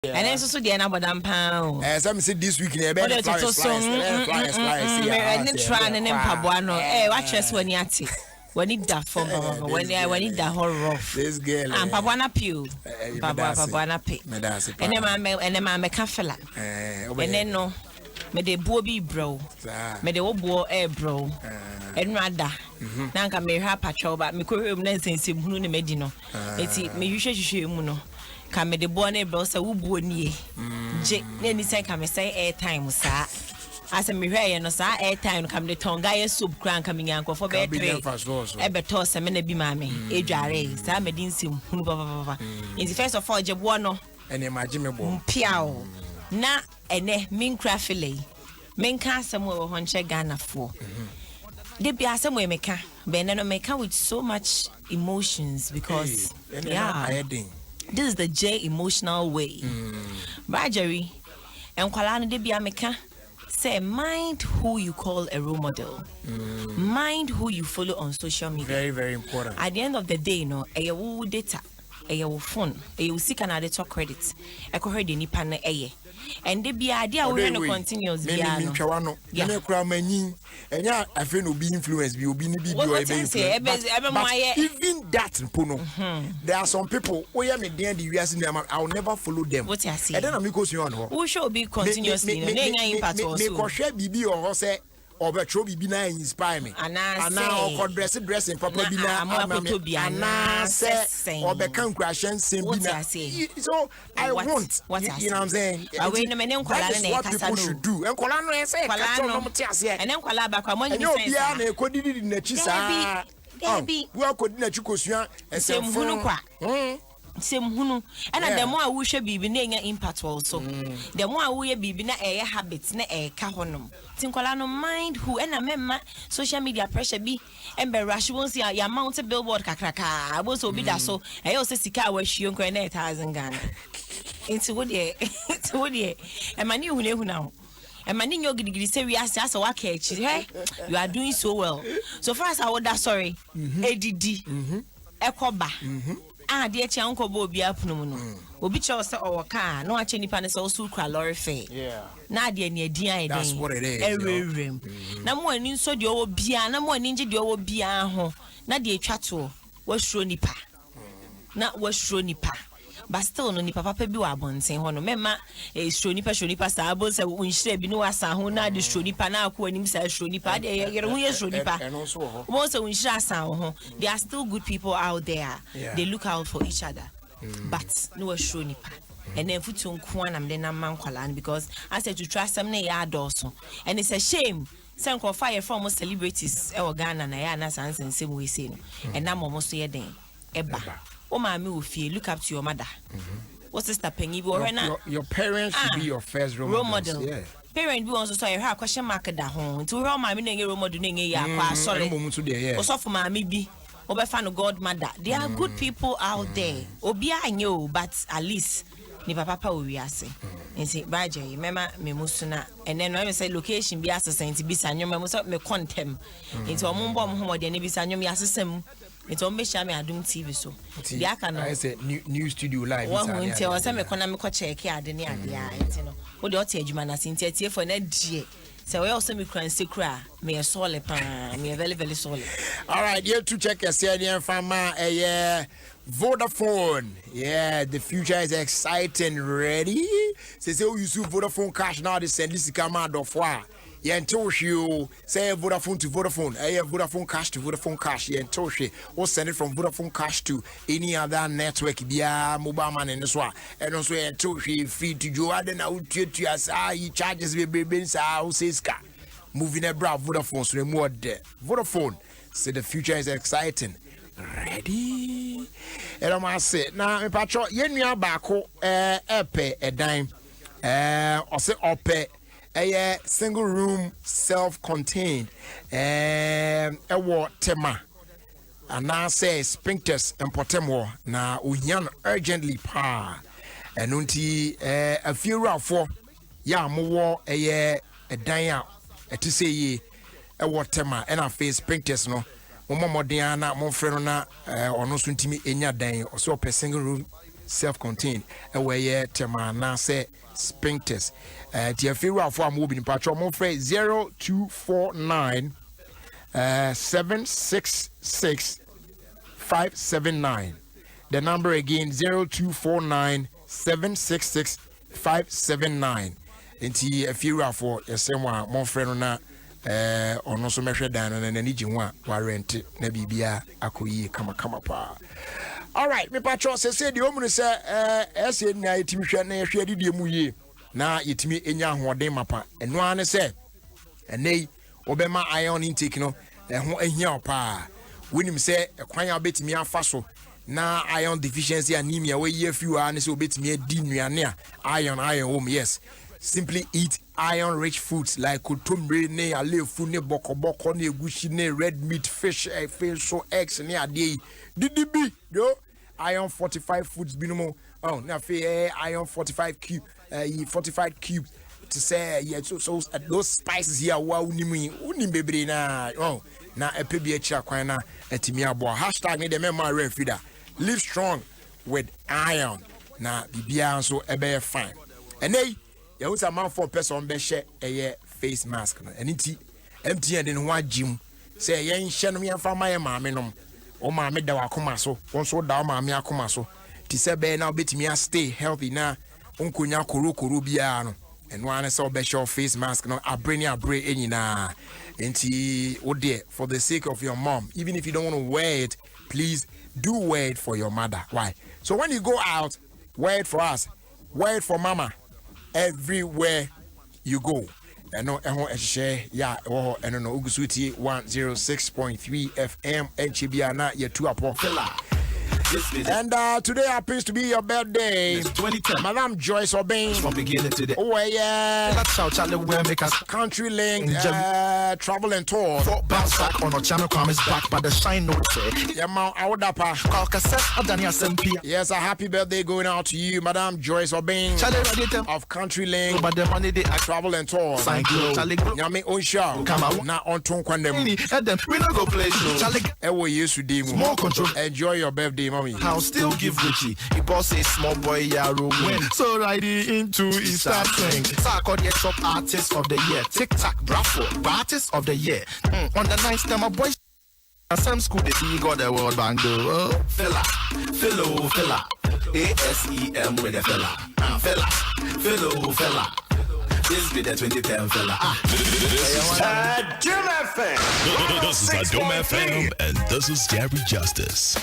And then so the anabodam pound. Some say this week in a bed. Flyers. And then trying and then pabuano. Watch us when yati. When it da from when it da whole rough. This girl. And pabuana pew. Pabuana pay. And then my cafela. And then no. Me de bobi bro. Me de obo bro. And rather. Nanka me ha patrol but me ko hwem na nsensem hunu ne medi no. Eti me hwehwehwehwe mu no. Ka me de bo na bro say wo bo nie. Je na ni say ka me say airtime sa. Asa me hwe ye no sa airtime ka me de tonga ye soup kran ka me nyanko for be tre. E be to se me na bi ma me edware sa me din sim hunu baba. In the first of all je bo no. Ene imagine me bo. Piao. Na ene min crafile. Men ka asem wo ho nche Ghana fo. They be asem we meka. But no meka with so much emotions because this is the J emotional way. Marjorie and kwala no de be meka say mind who you call a role model. Mind who you follow on social media. Very, very important. At the end of the day, no, a data, a phone, a seek another talk credits. I could heard the nipa na and they be idea we no continuous me twawano me kura mani enya afi no be influence bi obi ni bi or even that pono there are some people we am dey the US in I will never follow them. What you say? And then am go see on ho we should be continuously no nya impact also me ko hwe bibi o say obetro bibi na inspire me ana o dressing proper bi na ana say obeka nkrahyen sem bi na so I want you know what I'm saying we no me nkwala na kasa no should do enkwala no say kasa no mo tiase ene nkwala ba kwa mo nyi sense obia na ekodidi na chi sa we akodi na chi kosua esem hunu kwa same hunu and the more we should be na impact also the more we be na habits na ka honom tinkola no mind who and memma social media pressure be embarrass won't see your mount billboard kakraka abo so be that so say sika wa hwio nkwa na 1000 Ghana into what ye e mani hunu now and mani nyo gidigidi say we asa wa ka echi you are doing so well so far as I would sorry ADD ekoba de echi anko bo obi apunu mu no obi che ose owoka na wache nipa ne se osu kra lorry fare na de ne adin ayi that's what it is na mo ani nso de owo bia na mo ani nje de owo bia ho na de atwa to wahuro nipa na wahuro nipa but still no nipa papa bi wa abonten ho no mema shuro nipa sa abo se unhire bi no asa ho na de shuro nipa na akọ anim sa shuro nipa de yere ho ye shuro nipa mo se unhire asa ho there are still good people out there they look out for each other but no shuro nipa and then futu nko anam de na mankwala because I said to trust them na ya adoso and it's a shame sen ko fire from celebrities e Ghana na ya na sansensem we say no and na mo so ye den eba o ma me ofie look up to your mother what sister pengi bi o na your parents should be your first role model parent bi won so say ha question mark da ho nti wo ma me na role model na ya kwa sorry o so for ma me bi o be fa no godmother there are good people out there obi anyo but at least ni papa o wi ase nti baje mema me musuna and then I say location bi assistant bi sanyo me so me contem nti o mo mbom ho de ne bi sanyo me asesem it's on me Adum TV so. I said new studio live. One winter or some economic check here, the near the eye. What the Otejman as in Tetia for net G. So we also me cry me a solid pan, me a very, very solid. All right, here to check a Serbian farmer, Vodafone. Yeah, the future is exciting. Ready? Say, you use Vodafone cash now, they send this come out of war. Yeah, until you say Vodafone to Vodafone, Vodafone cash to Vodafone cash. Yeah, until she or send it from Vodafone cash to any other network, mobile man in this one. And also until she free to Joe, then I would treat you as he charges me babies. I says car moving a brave Vodafone so more there. Vodafone say the future is exciting. Ready? And I must say now, my patrol, you back a dime, or say a single room self-contained tema and now say sphincters and potemo na uyan urgently pa and unti a few round for ya more a dan to say ye a tema and I face sphincters no Mama Diana, mon friend, or no soon to me in your day or so per single room self-contained where ye temana say sphincters the feel for moving patro mo free 0249 766 579. The number again 0249 766 579. Inti a few for a same one more friend na or no so measure down and then need you want warrant na bibia akoyi kama pa. All right, me patro say the woman say say na yitimi hwe na hwe de mu ye na yitimi enya hoden mapa eno ane say enei obema iron intake no ho ahia pa wonim say ekwan abetimi afa so na iron deficiency anemia we ye few ane say obetimi adi nuane a iron yes. Simply eat iron-rich foods like kotombre, ne alefu, ne bokoboko, ne egusi, ne red meat, fish, so eggs, ne adie. DDB, yo, iron 45 foods binomo. Oh, na fe iron 45 cube, 45 cubes. To say yeah, so those spices here, wow, uni bebre na. Oh, na epebi echa kwana etimi abo. Hashtag ne de mema refida. Live strong with iron. Na bibia so ebe fine. And hey. You was a man for person be share a face mask and it empty and in one gym. Say ye ain't shen me from my mammy no. O mammy da wakomaso, one so down mammy akomaso. Tisa be now bit me a stay healthy na unkunya kuru biano. And one saw be share face mask no a brain any na. Enti oh dear, for the sake of your mom, even if you don't want to wear it, please do wear it for your mother. Why? So when you go out, wear it for us, wear it for mama. Everywhere you go. I know share yeah and no Ugusuti 106.3 FM and Chibiana ye two up. And today happens to be your birthday. 2010. Madam Joyce Obeng. From beginning to the that's how Charlie will make us Country Link travel and tour. Bounce back on our channel comments back by the shine note. Yes, a happy birthday going out to you, Madam Joyce Obeng of Country Link travel and tour. Yami Onsha. Come out now on Tonquandem. We not go play show. More control. Enjoy your birthday, mommy. I'll still give Richie. He boss a small boy Yaro win. So right into his start saying. Sarkod yet top artist of the year. TikTok Bravo artist of the year. On the night time my boy some school they see got the World Bank do. Fella. ASEM with the fella. Fella. This be the 2010 fella. This is Doom FM. This is Doom FM, and this is Gary Justice.